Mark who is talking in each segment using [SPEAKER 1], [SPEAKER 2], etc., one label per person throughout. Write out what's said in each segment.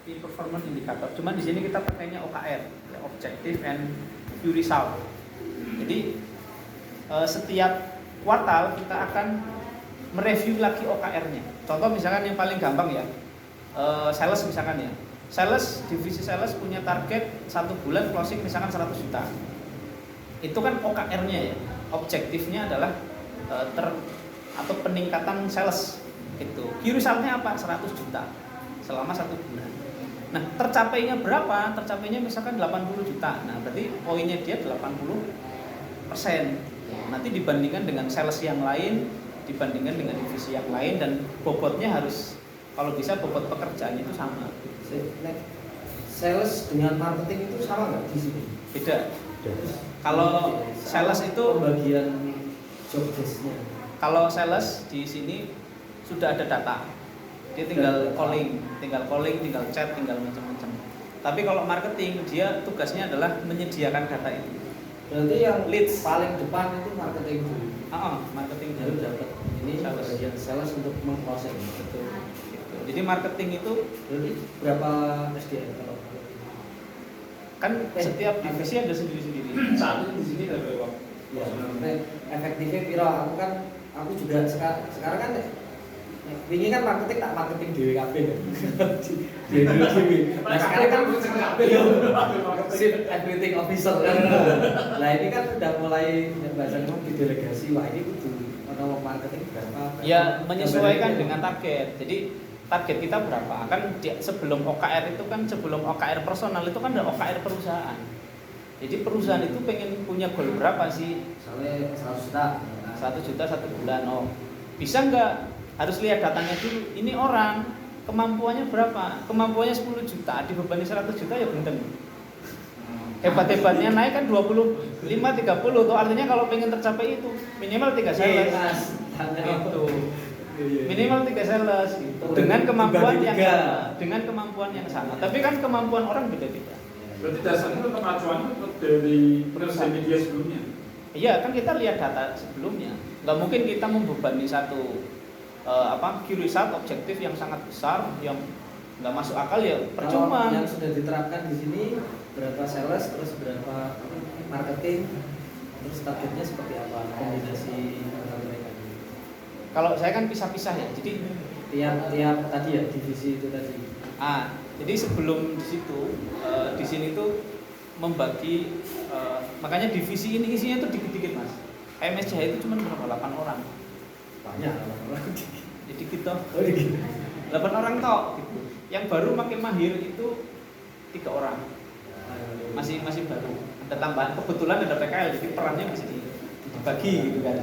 [SPEAKER 1] Key Performance Indicator. Cuman di sini kita pakainya OKR, ya, Objective and Key Result. Jadi setiap kuartal kita akan mereview lagi OKR-nya. Contoh misalkan yang paling gampang ya, sales misalkan ya. Divisi sales punya target 1 bulan closing misalkan 100 juta. Itu kan OKR-nya ya. Objektifnya adalah atau peningkatan sales itu. Key result-nya apa? 100 juta selama 1 bulan. Nah, tercapainya berapa? Tercapainya misalkan 80 juta. Nah, berarti poinnya dia 80%. Nanti dibandingkan dengan sales yang lain, dibandingkan dengan divisi yang lain, dan bobotnya harus, kalau bisa bobot pekerjaannya itu sama.
[SPEAKER 2] Sales dengan marketing itu sama nggak di sini?
[SPEAKER 1] Beda. Kalau sales itu
[SPEAKER 2] bagian job desk-nya.
[SPEAKER 1] Kalau sales di sini sudah ada data, dia tinggal calling, tinggal chat, tinggal macam-macam. Tapi kalau marketing dia tugasnya adalah menyediakan data itu.
[SPEAKER 2] Berarti yang leads paling depan itu marketing dulu.
[SPEAKER 1] Marketing
[SPEAKER 2] baru
[SPEAKER 1] dulu.
[SPEAKER 2] dapat. Ini bagian sales untuk memproses. Betul.
[SPEAKER 1] Jadi marketing itu
[SPEAKER 2] berarti berapa SDM kalau
[SPEAKER 1] kan setiap divisi ada sendiri-sendiri.
[SPEAKER 3] Saat ini di sini ada berapa?
[SPEAKER 2] Ya, efektifnya piro? Aku juga sekarang kan ini kan marketing DWKB kan. Nah, sekarang kan Chief Executive Officer kan. Nah, ini kan udah mulai bahasa di delegasi. Wah, ini kudu ono marketing berapa?
[SPEAKER 1] Ya, menyesuaikan dengan target. Jadi target kita berapa? Kan sebelum OKR itu kan, sebelum OKR personal itu kan ada OKR perusahaan. Jadi perusahaan itu pengen punya goal berapa sih?
[SPEAKER 2] Misalnya 100 juta.
[SPEAKER 1] 1 juta 1 bulan. Oh, bisa nggak? Harus lihat datanya dulu. Ini orang kemampuannya berapa? Kemampuannya 10 juta, dibebani 100 juta ya gendeng. Hebat-hebatnya naik kan 25 30 tuh, artinya kalau pengen tercapai itu minimal 3 sales. Itu. Minimal 3 sales gitu. Dengan kemampuan yang sama, dengan kemampuan yang sama. Tapi kan kemampuan orang beda-beda.
[SPEAKER 3] Berarti dasarnya tetap acuannya tetap dari penyelesaian media sebelumnya.
[SPEAKER 1] Iya, kan kita lihat data sebelumnya. Nggak mungkin kita membebani satu key result objektif yang sangat besar yang nggak masuk akal, ya percuma.
[SPEAKER 2] Yang sudah diterapkan di sini berapa sales, terus berapa marketing, terus targetnya seperti apa, kombinasi antara mereka.
[SPEAKER 1] Kalau saya kan pisah-pisah ya, jadi
[SPEAKER 2] tiap tadi ya divisi itu tadi.
[SPEAKER 1] Jadi sebelum di situ, di sini tuh membagi, makanya divisi ini isinya tuh dikit-dikit mas. MSCH itu cuma berapa? 8 orang.
[SPEAKER 2] Banyak 8 orang.
[SPEAKER 1] Jadi kita 8
[SPEAKER 2] Oh,
[SPEAKER 1] orang tok gitu. Yang baru makin mahir itu 3 orang. Masih baru. Ada tambahan, kebetulan ada PKL, jadi perannya masih dibagi gitu kan.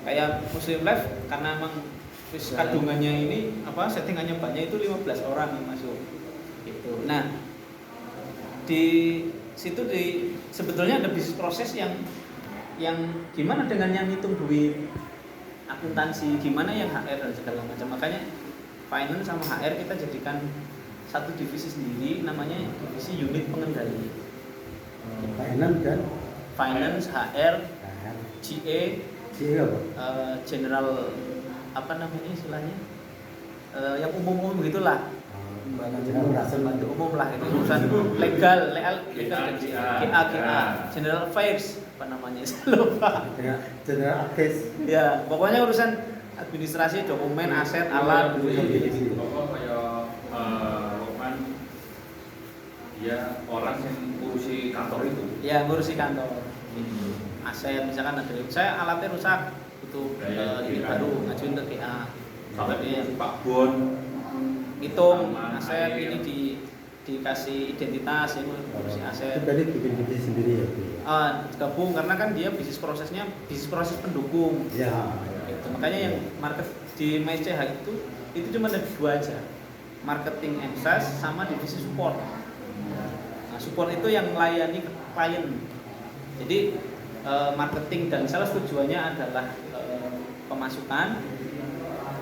[SPEAKER 1] Kayak Muslim Life karena emang kadungannya ini settingannya banyak, itu 15 orang yang masuk gitu. Nah, di situ sebetulnya ada bisnis proses yang gimana dengan yang hitung duit, akuntansi, gimana yang HR dan segala macam. Makanya finance sama HR kita jadikan satu divisi sendiri, namanya divisi unit pengendali. Finance, HR, GA, general istilahnya, yang umum begitulah. Bantu umum lah, itu urusan legal dan GA, general affairs lupa.
[SPEAKER 4] General affairs.
[SPEAKER 1] Ya, pokoknya urusan administrasi, dokumen, aset, alat.
[SPEAKER 3] Bapak kayak Lokman, dia orang yang ngurusi kantor itu.
[SPEAKER 1] Ya, ngurusi kantor. Aset misalkan ada, saya alatnya rusak, butuh ini baru, ngajuin ke GA.
[SPEAKER 3] Sampai Pak Bon
[SPEAKER 1] hitung aset ini dikasih identitas, yang ngurusi aset.
[SPEAKER 4] Itu tadi bikin divisi sendiri ya?
[SPEAKER 1] Gabung karena kan dia bisnis proses pendukung.
[SPEAKER 4] Ya.
[SPEAKER 1] Gitu. Makanya yang market di MyCH itu cuma ada 2 aja, marketing and sales sama divisi support. Nah, support itu yang melayani klien. Jadi marketing dan sales tujuannya adalah pemasukan,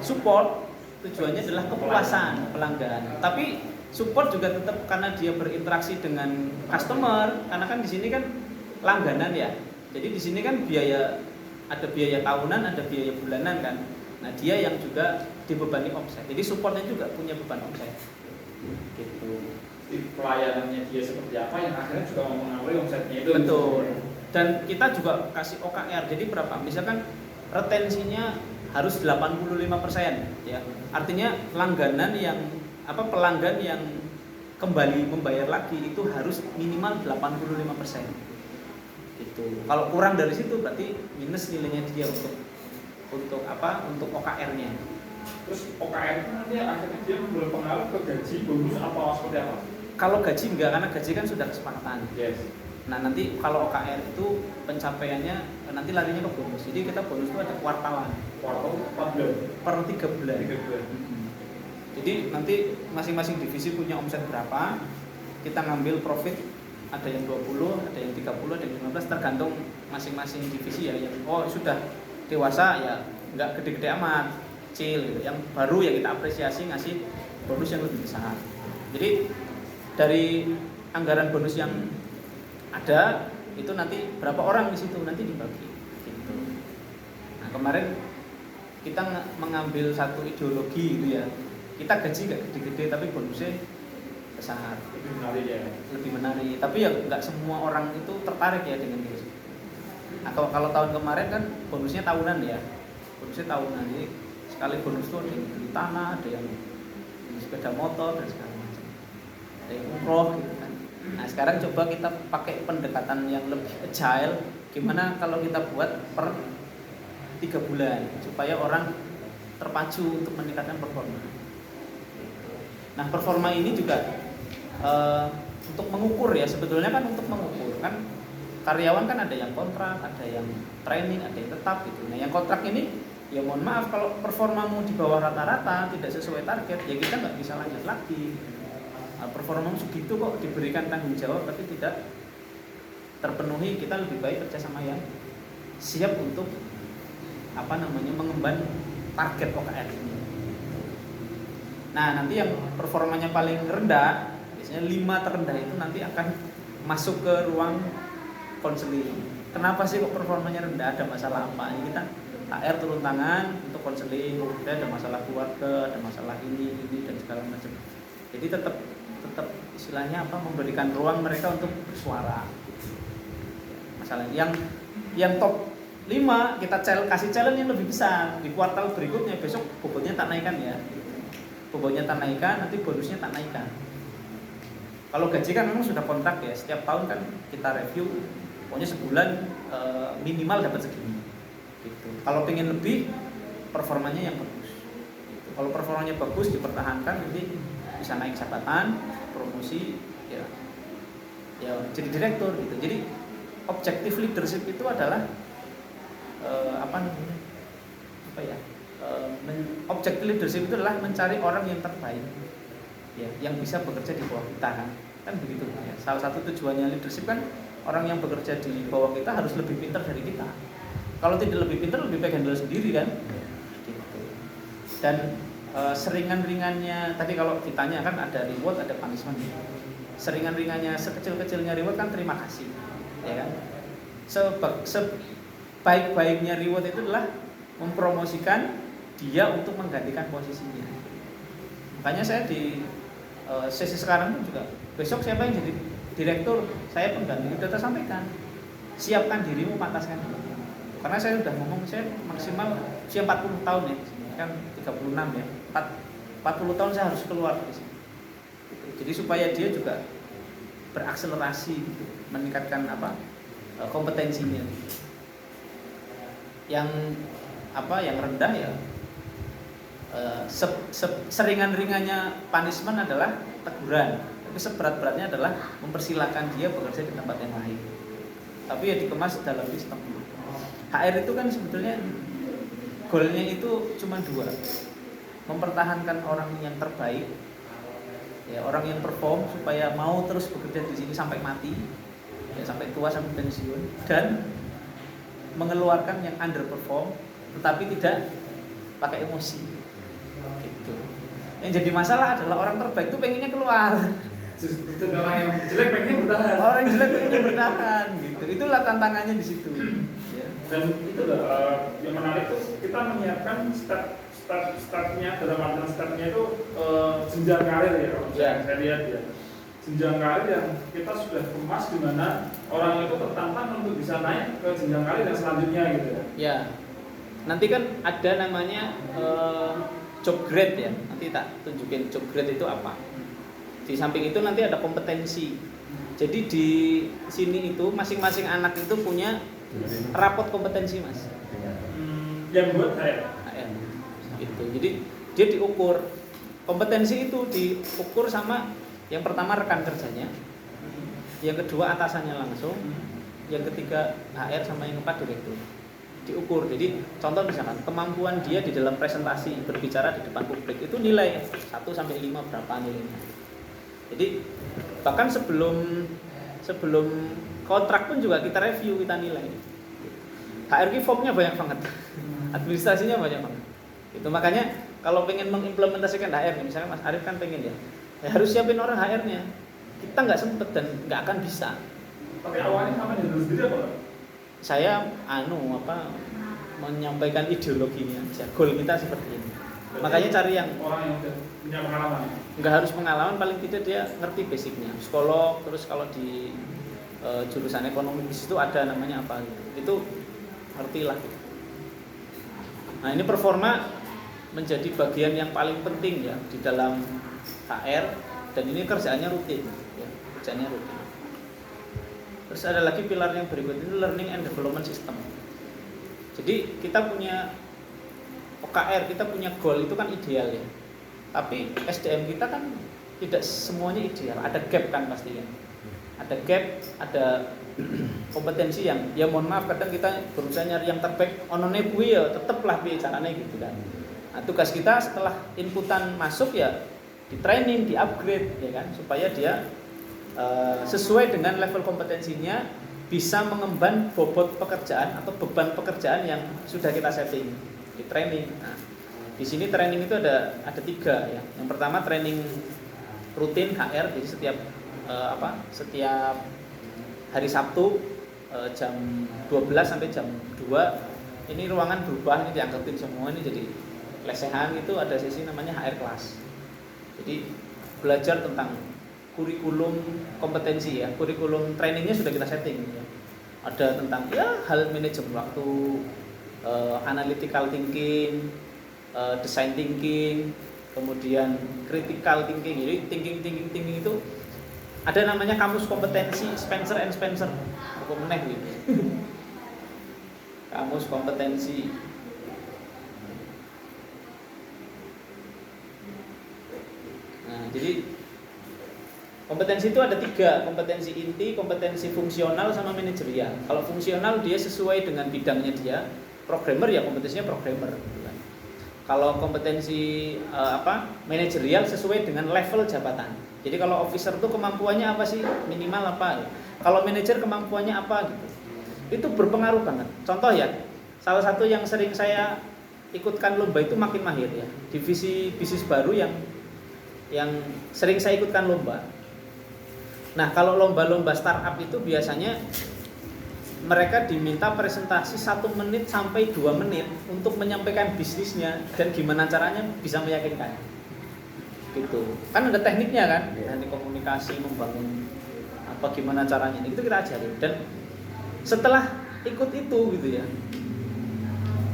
[SPEAKER 1] support tujuannya adalah kepuasan pelanggan. Tapi support juga tetap karena dia berinteraksi dengan customer, karena kan di sini kan langganan ya. Jadi di sini kan ada biaya tahunan, ada biaya bulanan kan. Nah, dia yang juga dibebani omset. Jadi supportnya juga punya beban omset. Gitu.
[SPEAKER 3] tip pelayanannya dia seperti apa yang akhirnya juga mempengaruhi omsetnya itu.
[SPEAKER 1] Betul. Dan kita juga kasih OKR. Jadi berapa? Misalkan retensinya harus 85% ya. Artinya pelanggan yang kembali membayar lagi itu harus minimal 85%. Gitu. Kalau kurang dari situ berarti minus nilainya dia untuk OKR-nya.
[SPEAKER 3] Terus OKR itu nanti akhirnya dia berpengaruh ke gaji, bonus apa seperti apa?
[SPEAKER 1] Kalau gaji enggak, karena gaji kan sudah kesepakatan.
[SPEAKER 3] Yes.
[SPEAKER 1] Nah nanti kalau OKR itu pencapaiannya nanti larinya ke bonus. Jadi kita bonus itu ada kuartalan.
[SPEAKER 3] Kuartal 4 bulan.
[SPEAKER 1] Per 3 bulan.
[SPEAKER 3] 3 bulan.
[SPEAKER 1] Jadi nanti masing-masing divisi punya omset berapa, kita ngambil profit, ada yang 20, ada yang 30, ada yang 15, tergantung masing-masing divisi ya. Yang sudah dewasa ya nggak gede-gede amat, kecil gitu. Yang baru ya kita apresiasi ngasih bonus yang lebih besar. Jadi dari anggaran bonus yang ada itu nanti berapa orang di situ nanti dibagi gitu. Nah kemarin kita mengambil satu ideologi gitu ya, kita gaji gak gede-gede tapi bonusnya besar,
[SPEAKER 3] Lebih menarik ya.
[SPEAKER 1] lebih menarik. Tapi ya nggak semua orang itu tertarik ya dengan itu. Nah kalau tahun kemarin kan bonusnya tahunan ya, bonusnya tahunan. Jadi sekali bonus itu ada yang beli tanah, ada yang beli sepeda motor dan segala macam, ada yang umroh gitu kan. Nah sekarang coba kita pakai pendekatan yang lebih agile. Gimana kalau kita buat per 3 bulan supaya orang terpacu untuk meningkatkan performa. Nah performa ini juga untuk mengukur ya, sebetulnya kan untuk mengukur kan karyawan kan ada yang kontrak, ada yang training, ada yang tetap gitu. Nah yang kontrak ini ya mohon maaf kalau performamu di bawah rata-rata tidak sesuai target ya kita nggak bisa lanjut lagi. Performamu segitu kok diberikan tanggung jawab tapi tidak terpenuhi, kita lebih baik kerja sama yang siap untuk mengemban target OKR ini. Nah nanti yang performanya paling rendah, biasanya 5 terendah itu nanti akan masuk ke ruang konseling. Kenapa sih kok performanya rendah? Ada masalah apa? Ini kita HR turun tangan untuk konseling. Ada masalah keluarga, ada masalah ini dan segala macam. Jadi tetap istilahnya memberikan ruang mereka untuk bersuara. Masalah yang top 5 kita kasih challenge yang lebih besar di kuartal berikutnya, besok bobotnya tak naikkan ya. Bobotnya tak naikkan, nanti bonusnya tak naikkan. Kalau gaji kan memang sudah kontrak ya, setiap tahun kan kita review, pokoknya sebulan minimal dapat segini. Gitu. Kalau pengen lebih, performanya yang bagus. Gitu. Kalau performanya bagus dipertahankan, nanti bisa naik jabatan, promosi, ya jadi direktur gitu. Jadi objektif leadership itu adalah objektif leadership itu adalah mencari orang yang terbaik ya, yang bisa bekerja di bawah kita kan begitu ya. Salah satu tujuannya leadership kan orang yang bekerja di bawah kita harus lebih pintar dari kita. Kalau tidak lebih pintar, lebih baik handle sendiri kan gitu. Dan seringan-ringannya tadi kalau ditanya kan ada reward, ada punishment. Seringan-ringannya, sekecil-kecilnya reward kan terima kasih ya kan. Sebaik-baiknya reward itu adalah mempromosikan dia untuk menggantikan posisinya. Makanya saya di sesi sekarang pun juga besok siapa yang jadi direktur, saya pengganti, sudah sampaikan siapkan dirimu, pantaskan diri. Karena saya sudah ngomong saya maksimal usia 40 tahun ya, kan 36 ya, 40 tahun saya harus keluar dari sini. Jadi supaya dia juga berakselerasi gitu, meningkatkan kompetensinya. Yang rendah ya seringan-ringannya punishment adalah teguran, tapi seberat-beratnya adalah mempersilahkan dia bekerja di tempat yang lain. Tapi ya dikemas dalam sistem. HR itu kan sebetulnya goalnya itu cuma 2, mempertahankan orang yang terbaik, ya orang yang perform supaya mau terus bekerja di sini sampai mati, ya sampai tua sampai pensiun, dan mengeluarkan yang underperform tetapi tidak pakai emosi gitu. Yang jadi masalah adalah orang terbaik itu pengennya keluar,
[SPEAKER 3] orang yang jelek pengen bertahan.
[SPEAKER 1] orang yang jelek pengennya bertahan gitu. Itulah tantangannya di situ ya.
[SPEAKER 3] Dan itu yang menarik tuh kita menyiapkan startnya dalam artian startnya itu jenjang karir ya, saya lihat ya. jenjang karir yang kita sudah kemas di mana orang itu tertantang untuk bisa naik ke jenjang karir yang selanjutnya gitu ya.
[SPEAKER 1] Ya, nanti kan ada namanya job grade ya. Nanti tak tunjukin job grade itu apa. Di samping itu nanti ada kompetensi. Jadi di sini itu masing-masing anak itu punya rapot kompetensi mas.
[SPEAKER 3] Yang buat saya.
[SPEAKER 1] Gitu. Jadi dia diukur kompetensi itu diukur sama yang pertama rekan kerjanya, yang kedua atasannya langsung, yang ketiga HR sama yang keempat direktur. Diukur. Jadi contoh misalkan kemampuan dia di dalam presentasi berbicara di depan publik itu nilai 1 sampai 5 berapa nilainya. Jadi bahkan sebelum kontrak pun juga kita review, kita nilai. HRG formnya banyak banget, administrasinya banyak banget. Itu makanya kalau pengen mengimplementasikan HR, misalnya Mas Arif kan pengen ya harus siapin orang HR-nya. Kita nggak sempet dan nggak akan bisa.
[SPEAKER 3] Tapi awalnya sama dulu sendiri apa?
[SPEAKER 1] Saya menyampaikan ideologinya aja. Goal kita seperti ini. Makanya cari yang
[SPEAKER 3] orang yang udah punya pengalaman.
[SPEAKER 1] Nggak harus pengalaman, paling tidak dia ngerti basicnya. Psikolog, terus kalau di jurusan ekonomi di situ ada namanya apa gitu. Itu ngertilah. Gitu. Nah ini performa menjadi bagian yang paling penting ya di dalam HR dan ini kerjaannya rutin, ya, kerjaannya rutin. Terus ada lagi pilar yang berikut ini learning and development system. Jadi kita punya OKR, kita punya goal itu kan ideal ya. Tapi SDM kita kan tidak semuanya ideal, ada gap kan pasti kan. Ada gap, ada kompetensi yang ya mohon maaf kadang kita berusaha nyari yang terbaik onone kuwi ya teteplah piye carane gitu kan. Nah, tugas kita setelah inputan masuk ya di training, di upgrade ya kan supaya dia sesuai dengan level kompetensinya bisa mengemban bobot pekerjaan atau beban pekerjaan yang sudah kita setting di training. Nah, di sini training itu ada 3 ya. Yang pertama training rutin HR, jadi setiap hari Sabtu jam 12 sampai jam 2 ini ruangan berubah, ini diangkatin semua, ini jadi lesehan itu ada sesi namanya HR class. Jadi belajar tentang kurikulum kompetensi ya, kurikulum trainingnya sudah kita setting ya. Ada tentang ya hal manajemen waktu, analytical thinking, design thinking, kemudian critical thinking. Jadi thinking itu ada namanya kamus kompetensi Spencer and Spencer. Apa meneh gitu. Kamus kompetensi. Nah, jadi kompetensi itu ada 3, kompetensi inti, kompetensi fungsional, sama manajerial. Kalau fungsional dia sesuai dengan bidangnya dia, programmer ya kompetensinya programmer. Kalau kompetensi manajerial sesuai dengan level jabatan. Jadi kalau officer itu kemampuannya apa sih, minimal apa? Ya. Kalau manajer kemampuannya apa gitu. Itu berpengaruh banget. Contoh ya, salah satu yang sering saya ikutkan lomba itu Makin Mahir ya, divisi bisnis baru yang sering saya ikutkan lomba. Nah kalau lomba-lomba startup itu biasanya mereka diminta presentasi 1 menit sampai 2 menit untuk menyampaikan bisnisnya dan gimana caranya bisa meyakinkan. Gitu. Kan ada tekniknya kan, teknik komunikasi, membangun apa gimana caranya. Itu kita ajarin. Dan setelah ikut itu gitu ya,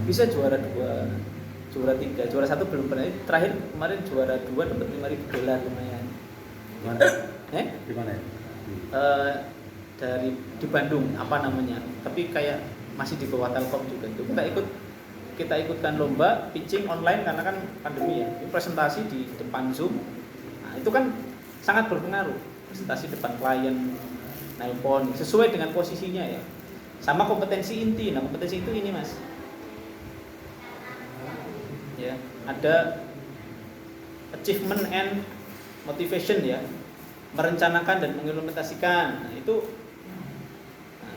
[SPEAKER 1] bisa juara 2, juara 3, juara 1 belum pernah. Terakhir kemarin juara 2 dapat $5.000 lumayan.
[SPEAKER 4] Gimana?
[SPEAKER 1] Gimana? Di Bandung apa namanya, tapi kayak masih di bawah Telkom juga. Itu kita ikutkan lomba pitching online karena kan pandemi ya. Ini presentasi di depan Zoom. Nah, itu kan sangat berpengaruh. Presentasi depan klien, nelpon sesuai dengan posisinya ya. Sama kompetensi inti. Nah, kompetensi itu ini Mas. Ya, ada achievement and motivation ya. Merencanakan dan mengimplementasikan. Nah, itu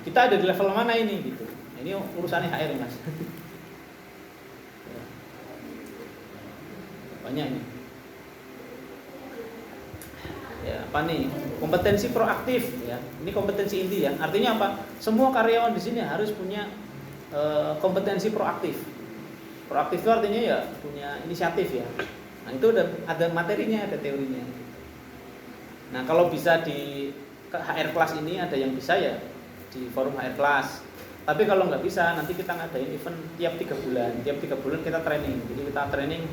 [SPEAKER 1] kita ada di level mana ini gitu. Ini urusannya HR Mas. Banyak nih. Ya, apa nih? Kompetensi proaktif ya. Ini kompetensi inti ya. Artinya apa? Semua karyawan di sini harus punya kompetensi proaktif. Proaktif itu artinya ya punya inisiatif ya. Nah, itu ada materinya, ada teorinya. Nah kalau bisa di HR Class ini ada yang bisa ya di forum HR Class. Tapi kalau nggak bisa nanti kita ngadain event tiap 3 bulan. Tiap 3 bulan kita training. Jadi kita training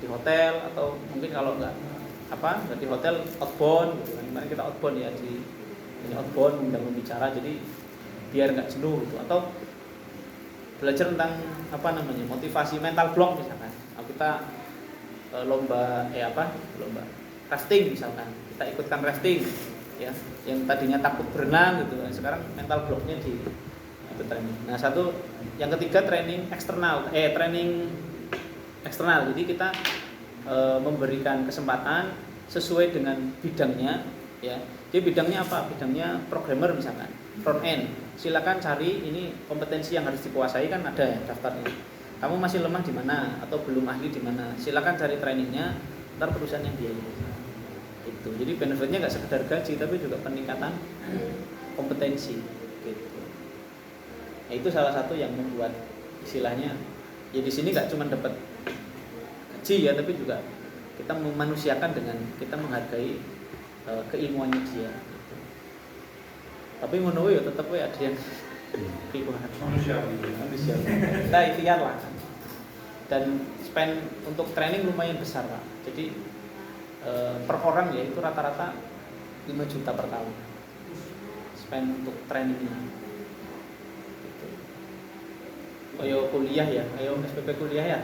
[SPEAKER 1] di hotel atau mungkin kalau nggak di hotel outbound gitu kan. Kemarin kita outbound ya di outbound undang membicara jadi biar nggak jenuh gitu. Atau belajar tentang motivasi mental block misalkan. Kalau kita lomba rafting misalkan. Kita ikutkan rafting ya. Yang tadinya takut berenang gitu. Sekarang mental blocknya di itu training. Nah, yang ketiga training eksternal. Jadi kita memberikan kesempatan sesuai dengan bidangnya ya. Jadi bidangnya apa? Bidangnya programmer misalkan, front end. Silakan cari ini kompetensi yang harus dikuasai kan ada ya daftarnya. Kamu masih lemah di mana atau belum ahli di mana? Silakan cari trainingnya, ntar perusahaan yang biayai. Itu. Jadi benefitnya nggak sekedar gaji tapi juga peningkatan kompetensi gitu. Nah, itu salah satu yang membuat istilahnya ya di sini nggak cuma dapat gaji ya tapi juga kita memanusiakan dengan kita menghargai keilmuannya dia. Gitu. Tapi menurut ya tetap ada yang
[SPEAKER 3] manusia.
[SPEAKER 1] Kita ikhtiar lah. Dan spend untuk training lumayan besar Pak. Jadi per orang ya itu rata-rata 5 juta per tahun. Spend untuk training ini. Gitu. Ayo kuliah ya, ayo SPP kuliah ya.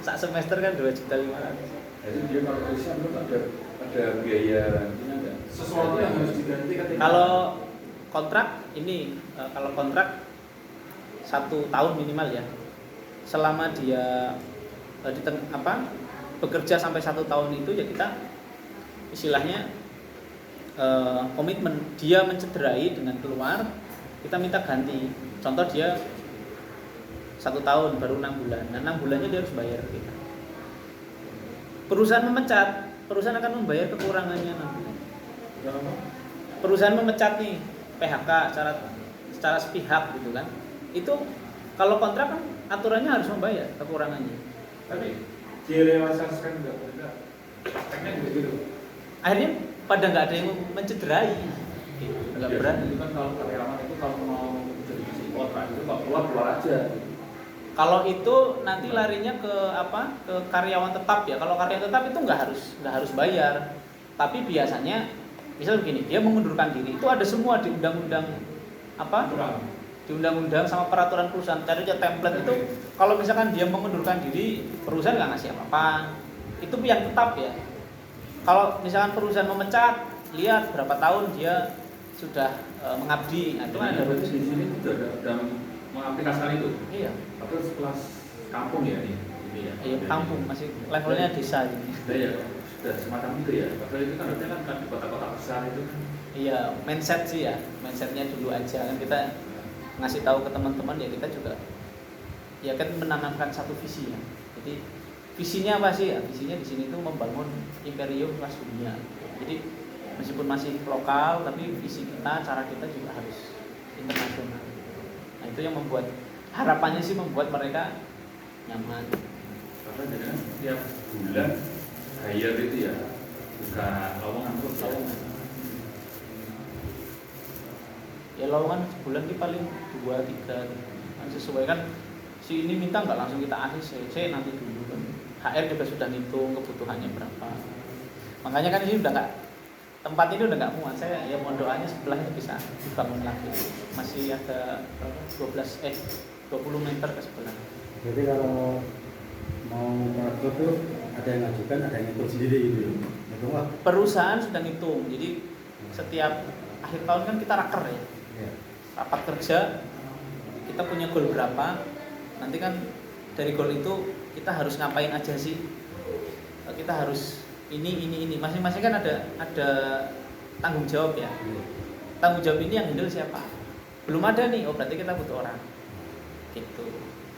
[SPEAKER 1] Sak semester kan 2,5 juta.
[SPEAKER 3] Jadi dia kalau bisa ada biaya enggak? Sesuatu yang harus diganti ketika
[SPEAKER 1] Kalau kontrak ini kalau kontrak 1 tahun minimal ya. Selama dia bekerja sampai 1 tahun itu ya kita istilahnya komitmen. Dia mencederai dengan keluar kita minta ganti. Contoh dia 1 tahun baru 6 bulan. Nah 6 bulannya dia harus bayar ke kita. Perusahaan memecat, perusahaan akan membayar kekurangannya 6 bulan. Perusahaan memecat nih PHK secara sepihak gitu kan. Itu kalau kontrak kan aturannya harus membayar kekurangannya.
[SPEAKER 3] Tapi direalisasikan enggak. Prakteknya juga gitu.
[SPEAKER 1] Akhirnya pada nggak ada yang mencederai. Nggak berani.
[SPEAKER 3] Itu kan kalau karyawan itu kalau mau jadi kontrak itu kalau keluar aja.
[SPEAKER 1] Kalau itu nanti larinya ke karyawan tetap ya. Kalau karyawan tetap itu nggak harus bayar. Tapi biasanya misal begini, dia mengundurkan diri itu ada semua di undang-undang di undang-undang sama peraturan perusahaan. Cari aja template itu. Kalau misalkan dia mengundurkan diri, perusahaan nggak ngasih apa-apa. Itu yang tetap ya. Kalau misalkan perusahaan memecat, lihat berapa tahun dia sudah mengabdi. Nah, itu kan ada
[SPEAKER 3] di sini sudah mengaplikasikan itu.
[SPEAKER 1] Iya.
[SPEAKER 3] Atau kelas kampung ya ini ya.
[SPEAKER 1] Iya, kampung masih levelnya desa ini.
[SPEAKER 3] Ya, sudah semacam itu ya. Padahal itu kan harusnya kan di kota-kota besar itu.
[SPEAKER 1] Iya, mindset sih ya. Mindsetnya dulu aja kan kita ngasih tahu ke teman-teman ya kita juga ya kan menanamkan satu visi ya. Jadi visinya apa sih ya? Visinya di sini tuh membangun imperium kelas dunia. Jadi meskipun masih lokal tapi visi kita, cara kita juga harus internasional. Nah, itu yang membuat harapannya sih membuat mereka nyaman.
[SPEAKER 3] Karena dengan tiap bulan hire itu ya bukan lowongan terus.
[SPEAKER 1] Lowongan. Ya lowongan sebulan ini paling 2-3 sesuai kan si ini minta nggak langsung kita ACC nanti dulu kan. HR juga sudah ngitung kebutuhannya berapa. Makanya kan ini udah nggak tempat ini udah nggak muat. Saya ya mohon doanya sebelahnya bisa dibangun lagi. Masih ada 20 meter ke sebelah.
[SPEAKER 4] Jadi kalau mau kontraktor tuh ada yang ngajukan, ada yang ngitung sendiri gitu. Ngitung apa?
[SPEAKER 1] Perusahaan sudah ngitung. Jadi setiap akhir tahun kan kita raker ya.
[SPEAKER 4] Iya.
[SPEAKER 1] Rapat kerja, kita punya goal berapa. Nanti kan dari goal itu kita harus ngapain aja sih. Kita harus ini. Masing-masing kan ada tanggung jawab ya. Tanggung jawab ini yang handle siapa? Belum ada nih. Oh berarti kita butuh orang. Gitu.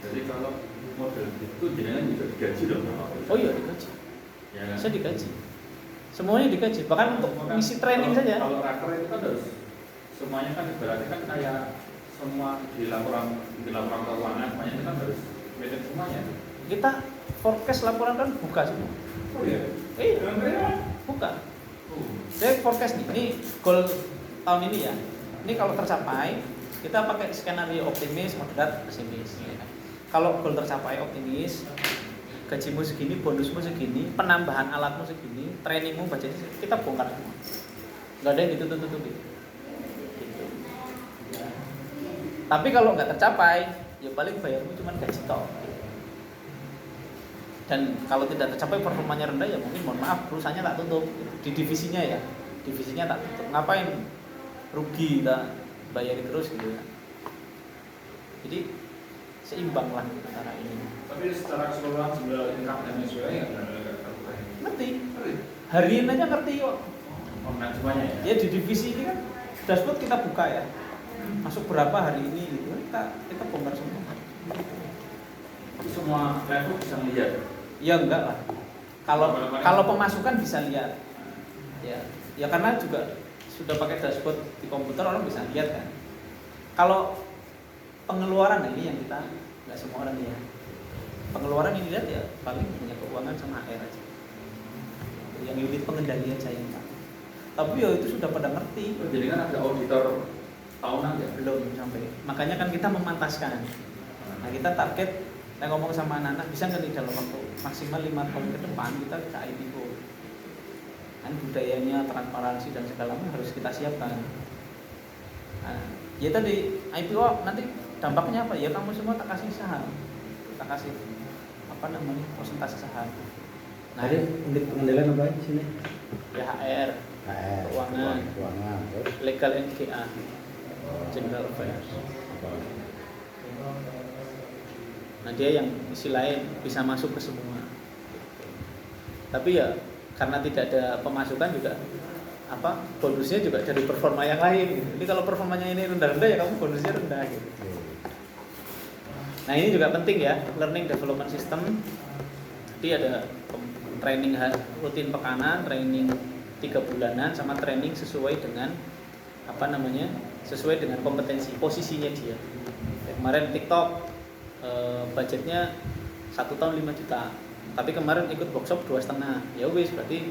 [SPEAKER 3] Jadi kalau model itu jenengan juga digaji dong sama perusahaan?
[SPEAKER 1] Oh iya digaji.
[SPEAKER 3] Ya kan?
[SPEAKER 1] Saya digaji. Semuanya digaji. Bahkan untuk misi training saja.
[SPEAKER 3] Kalau raker itu kan harus semuanya kan berarti kan kayak semua di laporan keuangan semuanya itu kan harus beda semuanya.
[SPEAKER 1] Kita forecast laporan kan buka semua.
[SPEAKER 3] Oh iya.
[SPEAKER 1] Buka. Saya forecast nih, ini goal tahun ini ya. Ini kalau tercapai, kita pakai skenario optimis, moderat, pesimis. Ya kan? Kalau goal tercapai optimis, gajimu segini, bonusmu segini, penambahan alatmu segini, trainingmu, budgetnya segini, kita bongkar semua. Nggak ada yang ditutup-tutupi. Gitu. Ya. Tapi kalau nggak tercapai, ya paling bayarmu cuma gaji toh. Dan kalau tidak tercapai performanya rendah, ya mungkin mohon maaf perusahaannya tak tutup di divisinya ya, divisinya tak tutup. Ngapain rugi kita bayari terus gitu kan? Jadi seimbang lah antara ini.
[SPEAKER 3] Tapi secara keseluruhan sebenarnya income dan SWA ya
[SPEAKER 1] Ngerti? Harian aja ngerti kok.
[SPEAKER 3] online semuanya ya.
[SPEAKER 1] Ya di divisi ini kan dashboard kita buka ya, masuk berapa hari ini gitu, kita bongkar semua.
[SPEAKER 3] Itu semua level bisa melihat.
[SPEAKER 1] Ya enggak lah. Kalau pemasukan bisa lihat. Ya karena juga sudah pakai dashboard di komputer, orang bisa lihat kan. Kalau pengeluaran ini yang kita nggak semua orang lihat. Pengeluaran yang dilihat ya paling punya keuangan sama HR aja. Yang unit pengendalian saya Pak. Tapi ya itu sudah pada ngerti.
[SPEAKER 3] Jadi kan ada auditor tahunan ya.
[SPEAKER 1] Belum sampai. Makanya kan kita memantaskan. Nah kita target. Saya ngomong sama anak-anak, bisa nggak nih dalam waktu maksimal 5 tahun ke depan kita bisa IPO. Kan budayanya, transparansi dan segala macam harus kita siapkan. Nah, ya tadi IPO nanti dampaknya apa? Ya kamu semua tak kasih saham, tak kasih persentase saham. Nah,
[SPEAKER 4] Tadi unit pengendalian apa di sini?
[SPEAKER 1] ya HR, keuangan,
[SPEAKER 4] terus
[SPEAKER 1] legal and GA, general affairs. Nah dia yang istilahnya bisa masuk ke semua. Tapi ya karena tidak ada pemasukan juga bonusnya juga dari performa yang lain gitu. Jadi kalau performanya ini rendah-rendah ya kamu bonusnya rendah gitu. Nah ini juga penting ya, learning development system. Jadi ada training rutin pekanan, training 3 bulanan, sama training sesuai dengan sesuai dengan kompetensi posisinya dia. Kemarin TikTok budgetnya 1 tahun 5 juta, tapi kemarin ikut workshop 2,5. Ya wis berarti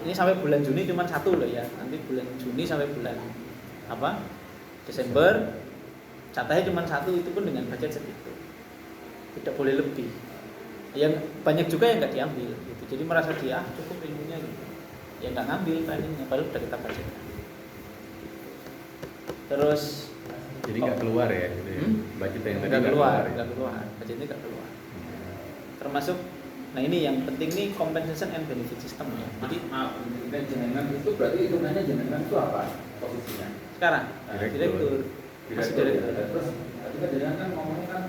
[SPEAKER 1] ini sampai bulan Juni cuma 1 loh ya. Nanti bulan Juni sampai bulan Desember catatnya cuma 1, itu pun dengan budget segitu, tidak boleh lebih. Yang banyak juga yang nggak diambil gitu. Jadi merasa dia cukup ilmunya gitu, ya nggak ngambil trainingnya padahal udah kita budgetkan. Terus
[SPEAKER 5] jadi nggak keluar ya gitu ya. Budget yang tadi
[SPEAKER 1] nggak keluar,
[SPEAKER 5] ya?
[SPEAKER 1] budgetnya nggak keluar. Termasuk, nah ini yang penting nih, compensation and benefit system ya. Jadi
[SPEAKER 3] jenengan itu berarti hitungannya jenengan itu apa posisinya?
[SPEAKER 1] sekarang direktur. Masih direktur.
[SPEAKER 3] Terus tadi kan jenengan kan ngomongnya kan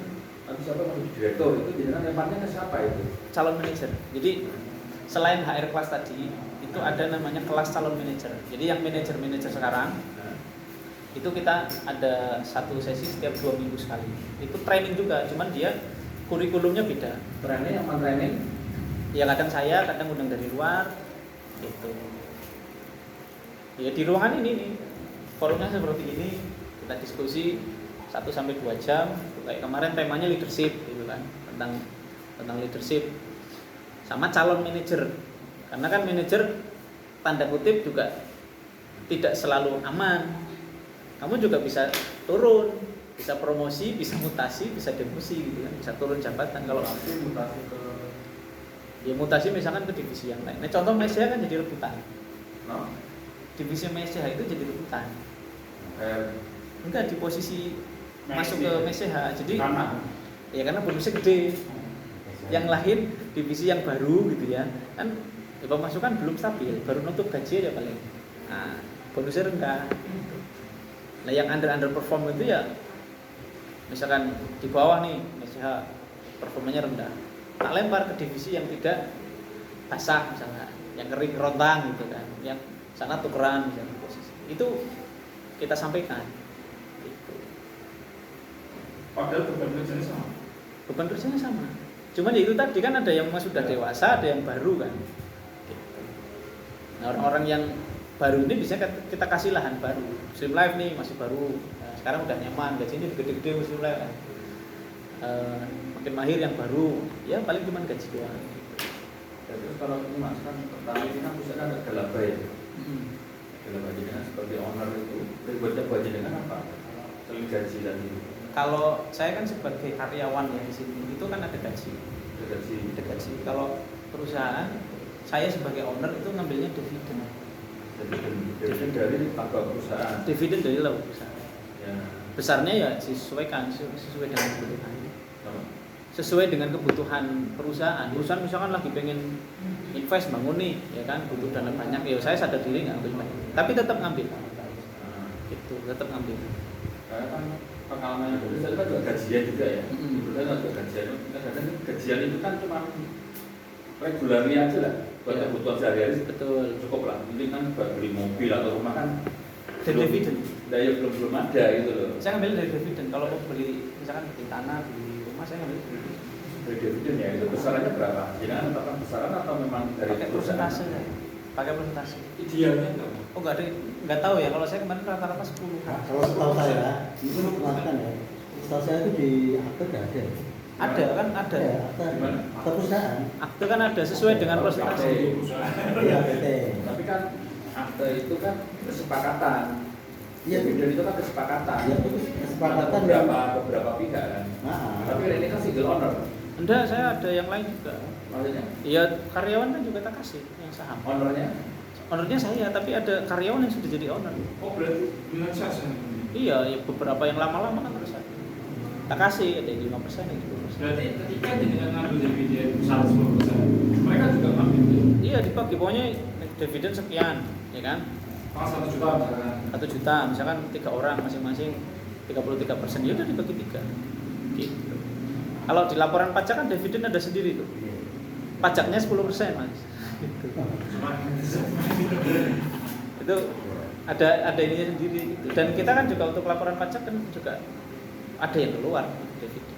[SPEAKER 3] habis apa masuk direktur, itu jenengan lemparnya ke siapa itu?
[SPEAKER 1] Calon manajer. Jadi selain HR kelas tadi, itu ada namanya kelas calon manajer. Jadi yang manajer sekarang itu kita ada satu sesi setiap 2 minggu sekali. Itu training juga, cuman dia kurikulumnya beda.
[SPEAKER 3] Training yang training?
[SPEAKER 1] Ya kadang saya, kadang undang dari luar, gitu. Ya di ruangan ini nih, forumnya seperti ini, kita diskusi 1-2 jam. Kayak kemarin temanya leadership, gitu kan, tentang leadership, sama calon manajer. Karena kan manajer tanda kutip juga tidak selalu aman. Kamu juga bisa turun, bisa promosi, bisa mutasi, bisa demosi gitu kan, bisa turun jabatan. Kalau
[SPEAKER 3] mutasi ke
[SPEAKER 1] mutasi misalkan ke divisi yang lain. Nah, contoh Mesia kan jadi rebutan.
[SPEAKER 3] no?
[SPEAKER 1] Divisi Mesia itu jadi rebutan. Enggak di posisi masuk ke Mesia. Jadi karena bonusnya gede. Yang lain divisi yang baru gitu ya. Kan pemasukan belum stabil, baru nutup gaji aja paling. Nah, bonusnya rendah. Nah yang underperform itu ya misalkan di bawah nih misalnya performanya rendah, tak lempar ke divisi yang tidak basah misalnya, yang kering kerontang gitu kan, yang sana tukeran misalnya posisi itu kita sampaikan gitu.
[SPEAKER 3] Padahal beban
[SPEAKER 1] kerjanya sama, cuman ya itu tadi kan ada yang sudah dewasa, ada yang baru kan gitu. Nah orang-orang yang baru ini bisa kita kasih lahan baru. Muslim Life nih masih baru, nah, sekarang udah nyaman, gajinya gede-gede Muslim Life kan. Makin mahir yang baru, ya paling cuma gaji doang.
[SPEAKER 3] Terus kalau ini mas kan pertama ini kan pusatnya ada laba ya. sebagai owner itu buat dengan apa? Selain gaji tadi.
[SPEAKER 1] Kalau saya kan sebagai karyawan ya di sini, itu kan ada gaji.
[SPEAKER 3] Gaji.
[SPEAKER 1] Ada gaji. Kalau perusahaan, saya sebagai owner itu ngambilnya dividen.
[SPEAKER 3] Dividen dari laba perusahaan.
[SPEAKER 1] Dividen dari laba perusahaan.
[SPEAKER 3] Ya.
[SPEAKER 1] Besarnya ya sesuai dengan kebutuhan.
[SPEAKER 3] Apa?
[SPEAKER 1] Sesuai dengan kebutuhan perusahaan. Perusahaan misalkan lagi pengen invest bangun nih, ya kan butuh dana banyak, ya saya sadar diri nggak ambil banyak, tapi tetap ngambil. Itu tetap ngambil.
[SPEAKER 3] Karena kan pengalaman yang saya kan juga gajian juga ya. Itu kan juga gajian. Kadang gajian itu kan cuma regularnya aja lah. Buat
[SPEAKER 1] Ya.
[SPEAKER 3] kebutuhan sehari-hari
[SPEAKER 1] Betul.
[SPEAKER 3] cukup lah. Mungkin kan buat beli mobil atau rumah kan
[SPEAKER 1] Dari dividen.
[SPEAKER 3] daya belum ada gitu loh.
[SPEAKER 1] Saya ngambil dari dividen. Kalau mau beli misalkan beli tanah, beli rumah, saya ngambil dari dividen.
[SPEAKER 3] Dari dividen ya itu besarannya berapa? Jangan tetapkan besaran atau memang dari
[SPEAKER 1] Pakai
[SPEAKER 3] perusahaan?
[SPEAKER 1] persentase ya. Pakai persentase.
[SPEAKER 3] Idealnya enggak.
[SPEAKER 1] Oh nggak tahu ya. Kalau saya kemarin rata-rata 10.
[SPEAKER 4] Nah, kalau setahu saya, itu mengatakan ya, setahu saya itu di akte nggak ada.
[SPEAKER 1] Ada kan ada.
[SPEAKER 4] Ya, akte,
[SPEAKER 3] Gimana?
[SPEAKER 4] akte perusahaan.
[SPEAKER 1] Akte kan ada sesuai dengan persentase.
[SPEAKER 4] Iya, PT.
[SPEAKER 3] Tapi kan akte itu kan kesepakatan.
[SPEAKER 4] Iya.
[SPEAKER 3] Dividen itu kan kesepakatan.
[SPEAKER 4] Ya, itu kesepakatan yang.
[SPEAKER 3] beberapa pihak kan.
[SPEAKER 4] Nah,
[SPEAKER 3] Tapi ini kan single owner.
[SPEAKER 1] Enggak, saya ada yang lain juga.
[SPEAKER 3] Maksudnya
[SPEAKER 1] Iya, karyawan kan juga tak kasih yang saham.
[SPEAKER 3] ownernya.
[SPEAKER 1] Ownernya saya, tapi ada karyawan yang sudah jadi owner.
[SPEAKER 3] Oh berarti bilang sah.
[SPEAKER 1] Iya, ya beberapa yang lama-lama kan terus ada. Tak kasih, ada yang 5%, yang 10%.
[SPEAKER 6] Berarti ketika dengan ngambil dividen 110%, mereka juga ngambil
[SPEAKER 1] Iya, dibagi pokoknya dividen sekian, ya kan?
[SPEAKER 6] pas 1 juta misalkan.
[SPEAKER 1] 1 juta, misalkan 3 orang masing-masing 33%, ya udah dibagi 3. Gitu. Kalau di laporan pajak kan dividen ada sendiri tuh. Pajaknya 10%, Mas. Gitu. Itu ada ininya sendiri gitu. Dan kita kan juga untuk laporan pajak kan juga ada yang keluar dividen.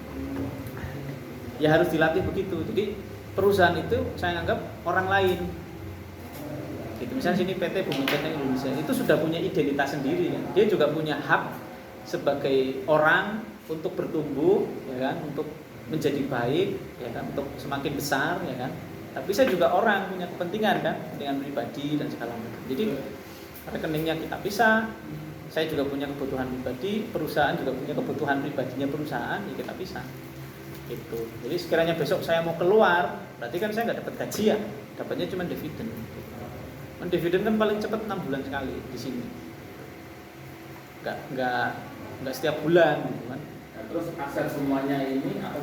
[SPEAKER 1] Ya harus dilatih begitu. Jadi perusahaan itu saya anggap orang lain. Gitu. Misalnya sini PT Bumi Benteng Indonesia itu sudah punya identitas sendiri kan. Dia juga punya hak sebagai orang untuk bertumbuh, ya kan, untuk menjadi baik, ya kan, untuk semakin besar, ya kan. Tapi saya juga orang punya kepentingan kan, kepentingan pribadi dan segala macam. Jadi rekeningnya kita pisah. Saya juga punya kebutuhan pribadi, perusahaan juga punya kebutuhan pribadinya perusahaan, ya kita pisah. Gitu. Jadi sekiranya besok saya mau keluar, berarti kan saya nggak dapat gaji ya, dapatnya cuma dividen. Dividen kan paling cepat 6 bulan sekali di sini. Nggak setiap bulan gitu kan.
[SPEAKER 3] Nah, terus aset semuanya ini atau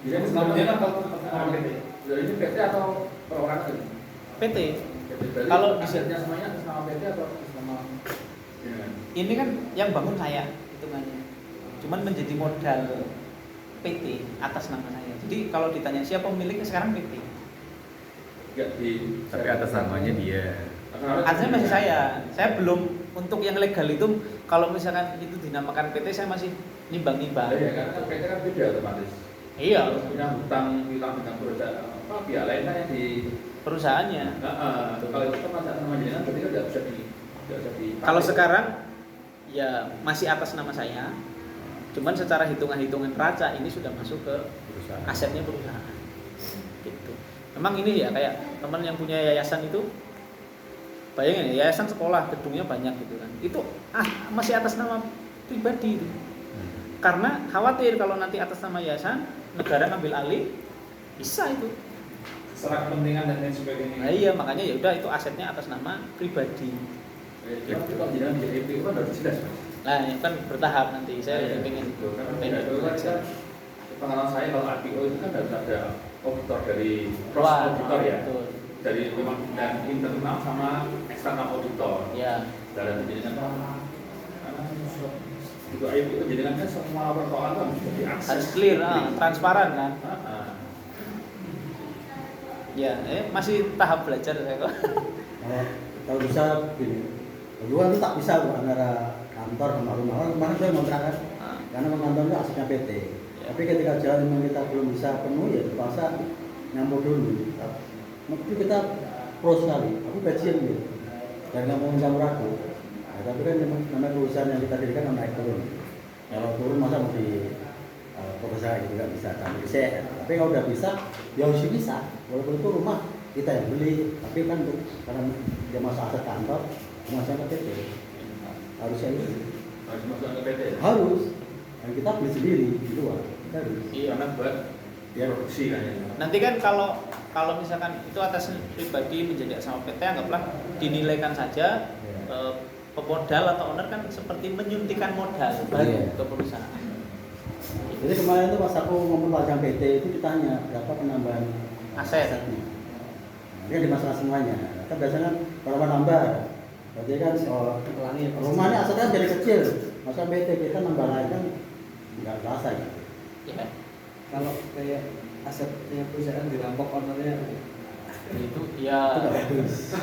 [SPEAKER 3] bisa
[SPEAKER 6] Selamanya atau
[SPEAKER 3] dari ini PT atau perorangan ini?
[SPEAKER 1] PT.
[SPEAKER 3] Kalau
[SPEAKER 1] Kalau di
[SPEAKER 3] asetnya semuanya atas nama PT atau atas nama
[SPEAKER 1] ini kan yang bangun saya hitungannya. Cuman menjadi modal PT atas nama saya. Jadi kalau ditanya siapa pemiliknya sekarang PT.
[SPEAKER 3] Enggak di
[SPEAKER 5] Tapi atas namanya dia.
[SPEAKER 1] Atasnya masih saya. Saya belum untuk yang legal itu kalau misalkan itu dinamakan PT saya masih nimbang-nimbang.
[SPEAKER 3] Ya karena PT kan beda otomatis.
[SPEAKER 1] Iya,
[SPEAKER 3] Punya hutang dengan perusahaan apa pihak lain kan yang di
[SPEAKER 1] perusahaannya.
[SPEAKER 3] kalau itu kan atas nama jenengan berarti kan nggak bisa di
[SPEAKER 1] Kalau sekarang ya masih atas nama saya. Cuman secara hitungan-hitungan raca ini sudah masuk ke
[SPEAKER 5] Perusahaan.
[SPEAKER 1] asetnya perusahaan. Gitu. Memang ini ya kayak teman yang punya yayasan itu, bayangin ya, yayasan sekolah gedungnya banyak gitu kan. Itu masih atas nama pribadi itu. Karena khawatir kalau nanti atas nama yayasan negara ngambil alih, bisa itu.
[SPEAKER 6] secara kepentingan dan lain sebagainya.
[SPEAKER 1] Nah iya, makanya ya udah itu asetnya atas nama pribadi.
[SPEAKER 3] Ya, kalau jenengan di IPO kan harus jelas.
[SPEAKER 1] Nah, itu kan bertahap nanti. Saya
[SPEAKER 3] Iya,
[SPEAKER 1] pengen
[SPEAKER 3] itu kan pengalaman saya kalau IPO itu kan harus ada auditor dari cross auditor ya.
[SPEAKER 1] Betul.
[SPEAKER 3] Dari memang dan internal sama eksternal auditor.
[SPEAKER 1] Ya.
[SPEAKER 3] Dalam jenengan karena itu IPO jenengan kan semua persoalan kan bisa diakses.
[SPEAKER 1] Harus clear, transparan kan. Ya, masih tahap belajar saya kok.
[SPEAKER 4] Kalau bisa gini, duluan itu tak bisa kok antara kantor sama rumah. Kemarin saya ngontrak kan, karena kantor itu asetnya PT.
[SPEAKER 1] Ya.
[SPEAKER 4] Tapi ketika jalan memang kita belum bisa penuh ya terpaksa nyambung dulu. Mungkin kita pro sekali, aku gajian gitu. Dan nggak mau campur aku. Nah, tapi kan namanya perusahaan yang kita dirikan naik turun. Kalau turun masa mau di profesor gitu nggak bisa, kami bisa. Tapi kalau udah bisa, ya harus bisa. Walaupun itu rumah kita yang beli, tapi kan karena dia masuk aset kantor, masuk ke PT. harusnya itu
[SPEAKER 3] Harus masuk ke PT ya?
[SPEAKER 4] harus. Dan kita beli sendiri di luar. Kita harus.
[SPEAKER 1] Iya.
[SPEAKER 3] Karena buat
[SPEAKER 4] Ya.
[SPEAKER 3] produksi kan ya.
[SPEAKER 1] Nanti kan kalau misalkan itu atas pribadi menjadi sama PT, anggaplah dinilaikan saja pemodal atau owner kan seperti menyuntikkan modal baru
[SPEAKER 4] Iya.
[SPEAKER 1] ke perusahaan.
[SPEAKER 4] Jadi kemarin tuh pas aku ngomong sama PT itu ditanya berapa penambahan
[SPEAKER 1] Aset.
[SPEAKER 4] asetnya. Ini kan di masalah semuanya. Kan biasanya berapa nambah? Berarti kan rumahnya asetnya jadi kecil. Masa PT kita nambah lagi kan nggak terasa ya.
[SPEAKER 1] Ya,
[SPEAKER 2] Kalau kayak asetnya perusahaan dirampok ownernya,
[SPEAKER 1] itu
[SPEAKER 4] Itu
[SPEAKER 1] ya
[SPEAKER 4] nggak bagus.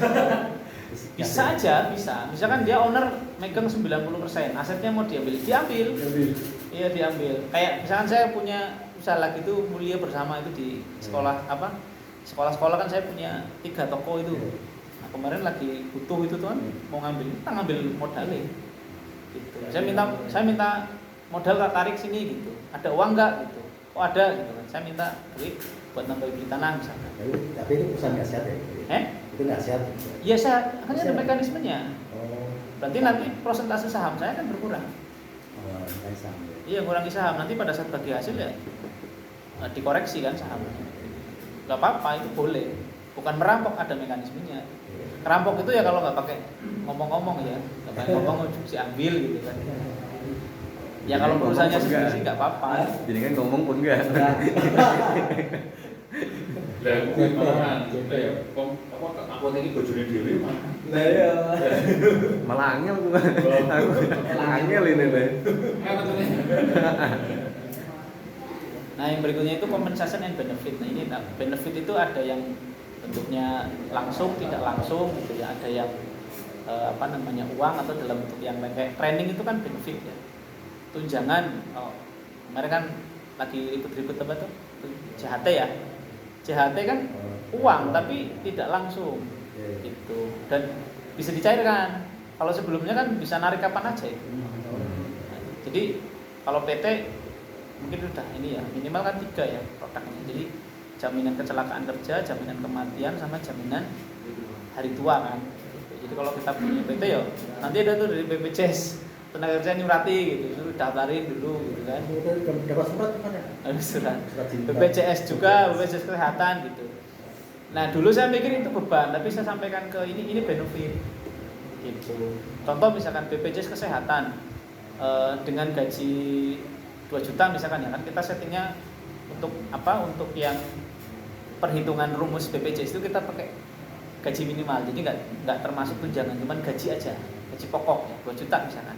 [SPEAKER 1] bisa aja, bisa. Misalkan dia owner megang 90%, asetnya mau diambil. Iya, diambil. Kayak misalkan saya punya usaha lagi itu Mulia Bersama itu di sekolah apa? Sekolah-sekolah kan saya punya 3 toko itu. Nah, kemarin lagi butuh itu tuan mau ngambil, kita ngambil modalnya. Gitu. Saya minta modal Kak tarik sini gitu. Ada uang nggak gitu? Oh ada gitu kan. Saya minta duit buat nambah beli tanah misalkan.
[SPEAKER 4] Tapi itu perusahaan nggak sehat ya? Itu nggak sehat.
[SPEAKER 1] Iya, saya hanya ada mekanismenya.
[SPEAKER 4] Oh.
[SPEAKER 1] Berarti nanti prosentase saham saya kan berkurang.
[SPEAKER 4] Oh, nggak sama.
[SPEAKER 1] Iya, ngurangi saham. Nanti pada saat bagi hasil ya dikoreksi kan sahamnya. Gak apa-apa, itu boleh. Bukan merampok, ada mekanismenya. Rampok itu ya kalau nggak pakai ngomong-ngomong ya, nggak pakai ngomong sih ambil gitu kan. Ya kalau perusahaannya sendiri sih nggak apa-apa.
[SPEAKER 5] Jadi kan ngomong pun enggak.
[SPEAKER 3] Dan malahan ya, aku ini bojone dhewe mah.
[SPEAKER 2] nah ya,
[SPEAKER 5] Malah angel gua. Aku angel ini deh.
[SPEAKER 1] Nah yang berikutnya itu compensation and benefit. Nah ini benefit itu ada yang bentuknya langsung, tidak langsung gitu ya. Ada yang uang atau dalam bentuk yang lain. Kayak training itu kan benefit ya. Tunjangan, kemarin kan lagi ribut-ribut apa tuh? JHT ya. JHT kan uang tapi tidak langsung gitu. Dan bisa dicairkan. Kalau sebelumnya kan bisa narik kapan aja itu. Nah, jadi kalau PT mungkin udah ini ya, minimal kan 3 ya produknya. Jadi jaminan kecelakaan kerja, jaminan kematian, sama jaminan hari tua kan. Jadi kalau kita punya PT ya nanti ada tuh dari BPJS tenaga kerja nyurati gitu, suruh daftarin dulu gitu kan.
[SPEAKER 4] Dapat surat kan ya?
[SPEAKER 1] Ada surat.
[SPEAKER 4] Surat cinta.
[SPEAKER 1] BPJS juga, BPJS kesehatan gitu. Nah dulu saya mikir itu beban, tapi saya sampaikan ke ini benefit gitu. Contoh misalkan BPJS kesehatan dengan gaji 2 juta misalkan ya kan, kita settingnya untuk apa? Untuk yang perhitungan rumus BPJS itu kita pakai gaji minimal, jadi nggak termasuk tunjangan, cuman gaji aja, gaji pokok ya, 2 juta misalkan.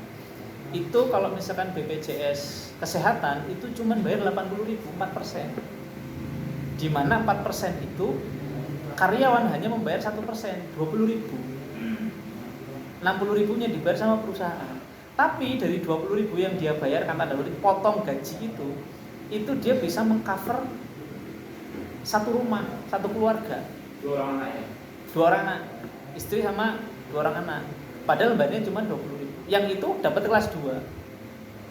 [SPEAKER 1] Itu kalau misalkan BPJS kesehatan itu cuman bayar 80.000, 4%. Di mana 4% itu karyawan hanya membayar 1%, 20.000. 60.000-nya dibayar sama perusahaan. Tapi dari 20.000 yang dia bayar kata dahulu potong gaji itu dia bisa mengcover satu rumah, satu keluarga.
[SPEAKER 6] 2 orang anak ya?
[SPEAKER 1] 2 orang anak, istri sama 2 orang anak. Padahal bayarnya cuma 20.000. Yang itu dapat kelas 2.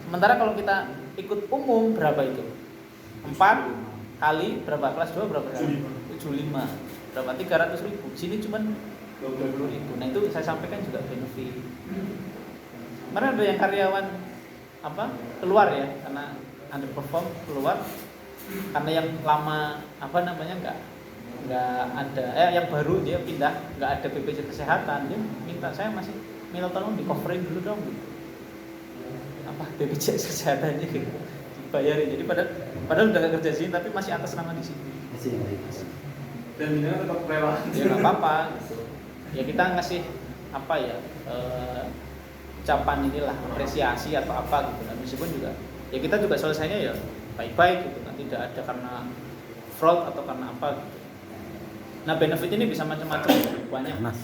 [SPEAKER 1] Sementara kalau kita ikut umum berapa itu? 4 kali berapa kelas 2 berapa kali? 75. Berapa? 300.000. Sini cuma 20.000. Nah itu saya sampaikan juga benefit. Kemarin ada yang karyawan keluar ya karena underperform, keluar karena yang lama nggak ada yang baru dia pindah, nggak ada BPJS kesehatan, dia minta saya masih minta tolong di coverin dulu dong gitu. BPJS kesehatannya gitu dibayarin, jadi padahal udah gak kerja sini tapi masih atas nama di sini.
[SPEAKER 6] Dan minumnya tetap rela.
[SPEAKER 1] Ya nggak apa-apa gitu. Ya kita ngasih ucapan inilah apresiasi atau apa gitu. Dan meskipun juga ya kita juga selesainya ya baik-baik gitu kan, tidak ada karena fraud atau karena apa gitu. Nah benefit ini bisa macam-macam, banyak.
[SPEAKER 4] Mas.